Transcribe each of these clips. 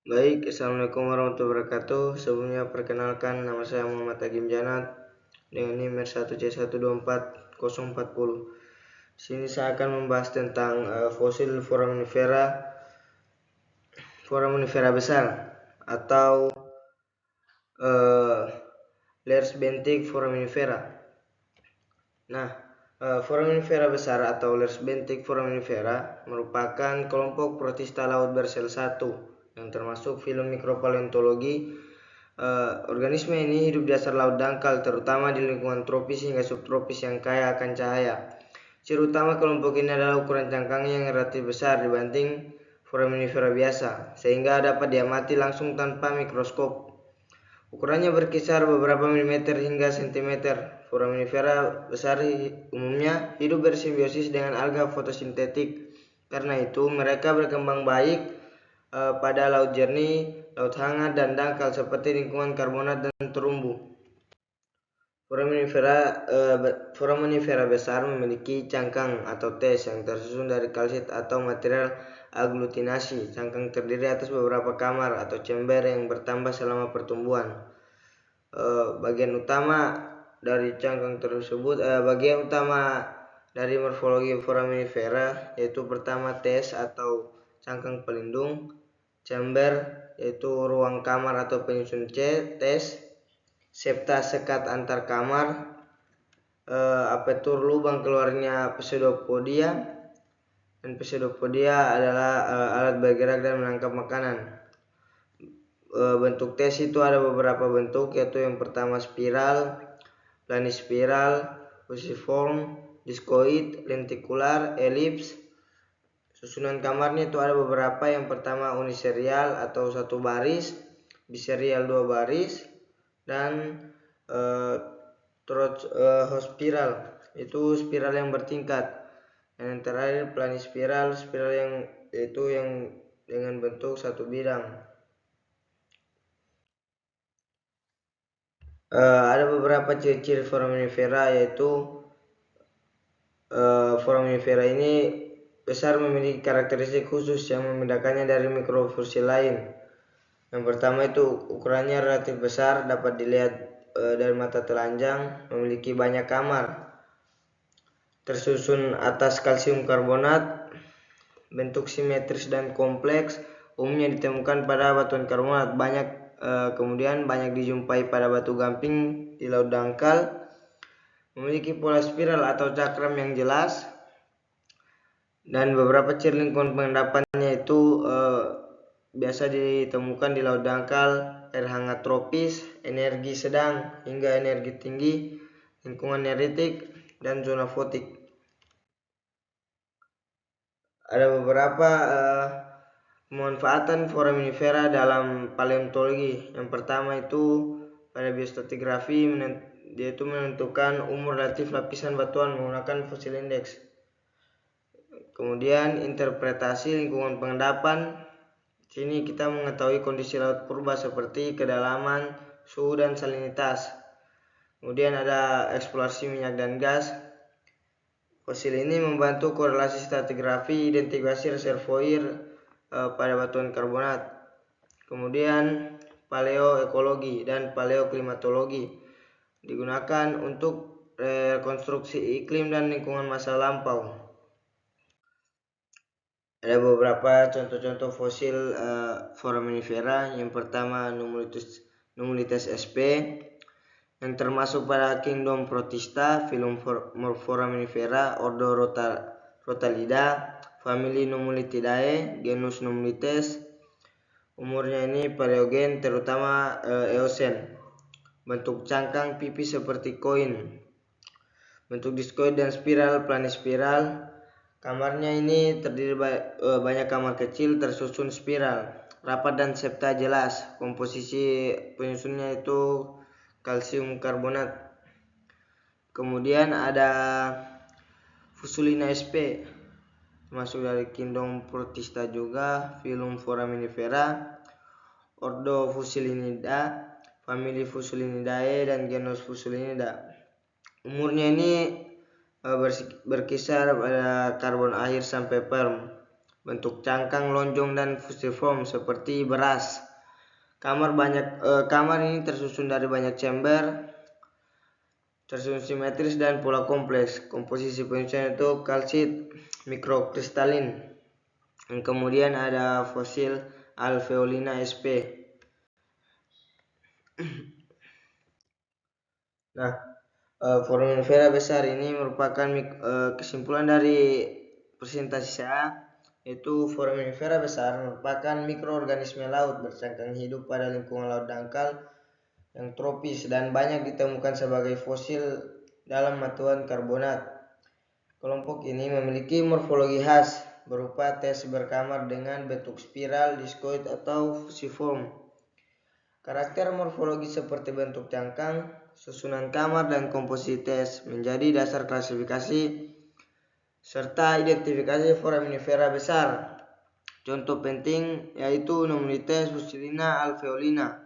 Baik, Assalamualaikum warahmatullahi wabarakatuh. Sebelumnya perkenalkan, nama saya Muhammad Agim Janat dengan NIM R1C1240040. Sini saya akan membahas tentang fosil foraminifera besar atau Lersbenthik foraminifera. Nah, foraminifera besar atau Lersbenthik foraminifera merupakan kelompok protista laut bersel satu yang termasuk filum mikropaleontologi. Organisme ini hidup di dasar laut dangkal, terutama di lingkungan tropis hingga subtropis yang kaya akan cahaya. Ciri utama kelompok ini adalah ukuran cangkangnya yang relatif besar dibanding foraminifera biasa, sehingga dapat diamati langsung tanpa mikroskop. Ukurannya berkisar beberapa milimeter hingga sentimeter. Foraminifera besar umumnya hidup bersimbiosis dengan alga fotosintetik. Karena itu, mereka berkembang baik pada laut jernih, laut hangat, dan dangkal seperti lingkungan karbonat dan terumbu. Foraminifera besar memiliki cangkang atau tes yang tersusun dari kalsit atau material aglutinasi. Cangkang terdiri atas beberapa kamar atau chamber yang bertambah selama pertumbuhan. Bagian utama dari cangkang tersebut, bagian utama dari morfologi foraminifera yaitu pertama tes atau cangkang pelindung, chamber yaitu ruang kamar atau penyusun tes, septa sekat antar kamar, apertur lubang keluarnya pseudopodia, dan pseudopodia adalah alat bergerak dan menangkap makanan. Bentuk tes itu ada beberapa bentuk, yaitu yang pertama spiral, planispiral, fusiform, discoid, lentikular, elips. Susunan kamarnya itu ada beberapa, yang pertama uniserial atau satu baris, biserial dua baris, dan hospiral itu spiral yang bertingkat. Dan yang terakhir planispiral, spiral yang dengan bentuk satu bidang. Ada beberapa ciri-ciri foraminifera, yaitu foraminifera ini besar memiliki karakteristik khusus yang membedakannya dari mikrofosil lain. Yang pertama itu ukurannya relatif besar, dapat dilihat dari mata telanjang, memiliki banyak kamar, tersusun atas kalsium karbonat, bentuk simetris dan kompleks, umumnya ditemukan pada batuan karbonat. Kemudian banyak dijumpai pada batu gamping di laut dangkal, memiliki pola spiral atau cakram yang jelas, dan beberapa ciri lingkungan pengendapannya itu biasa ditemukan di laut dangkal, air hangat tropis, energi sedang hingga energi tinggi, lingkungan neritik, dan zona fotik. Ada beberapa pemanfaatan foraminifera dalam paleontologi. Yang pertama itu pada biostratigrafi, yaitu menentukan umur relatif lapisan batuan menggunakan fosil indeks. Kemudian interpretasi lingkungan pengendapan. Sini kita mengetahui kondisi laut purba seperti kedalaman, suhu, dan salinitas. Kemudian ada eksplorasi minyak dan gas. Fosil ini membantu korelasi stratigrafi, identifikasi reservoir pada batuan karbonat. Kemudian paleoekologi dan paleoklimatologi digunakan untuk rekonstruksi iklim dan lingkungan masa lampau. Ada beberapa contoh-contoh fosil foraminifera. Yang pertama Nummulites sp, yang termasuk pada kingdom Protista, filum foraminifera, ordo Rotaliida, famili Nummulitidae, genus Nummulites. Umurnya ini paleogen, terutama Eosen. Bentuk cangkang pipih seperti koin. Bentuk diskoid dan spiral, planispiral. Kamarnya ini terdiri banyak kamar kecil tersusun spiral, rapat dan septa jelas. Komposisi penyusunnya itu kalsium karbonat. Kemudian ada Fusulina sp, termasuk dari kingdom Protista juga, filum foraminifera, ordo Fusulinida, famili Fusulinidae, dan genus Fusulinida. Umurnya ini berkisar pada karbon akhir sampai perm. bentuk cangkang, lonjong, dan fusiform seperti beras. Kamar ini tersusun dari banyak chamber, tersusun simetris dan pola kompleks. Komposisi penyusunan itu kalsit mikrokristalin. Kemudian ada fosil Alveolina sp. Nah, foraminifera besar ini merupakan kesimpulan dari presentasi saya, yaitu foraminifera besar merupakan mikroorganisme laut bercangkang hidup pada lingkungan laut dangkal yang tropis dan banyak ditemukan sebagai fosil dalam batuan karbonat. Kelompok ini memiliki morfologi khas berupa tes berkamar dengan bentuk spiral, diskoid, atau fusiform. Karakter morfologi seperti bentuk cangkang, susunan kamar, dan komposisi tes menjadi dasar klasifikasi serta identifikasi foraminifera besar. Contoh penting yaitu Nummulites fusilina alveolina.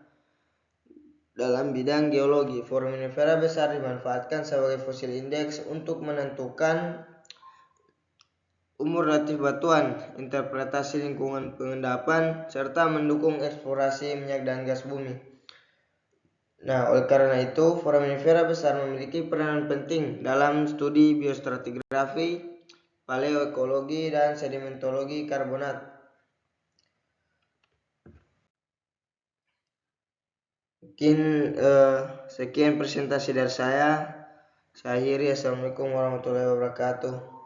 Dalam bidang geologi, foraminifera besar dimanfaatkan sebagai fosil indeks untuk menentukan umur relatif batuan, interpretasi lingkungan pengendapan, serta mendukung eksplorasi minyak dan gas bumi. Nah, oleh karena itu, foraminifera besar memiliki peranan penting dalam studi biostratigrafi, paleoekologi, dan sedimentologi karbonat. Mungkin sekian presentasi dari saya. Saya akhiri. Assalamualaikum warahmatullahi wabarakatuh.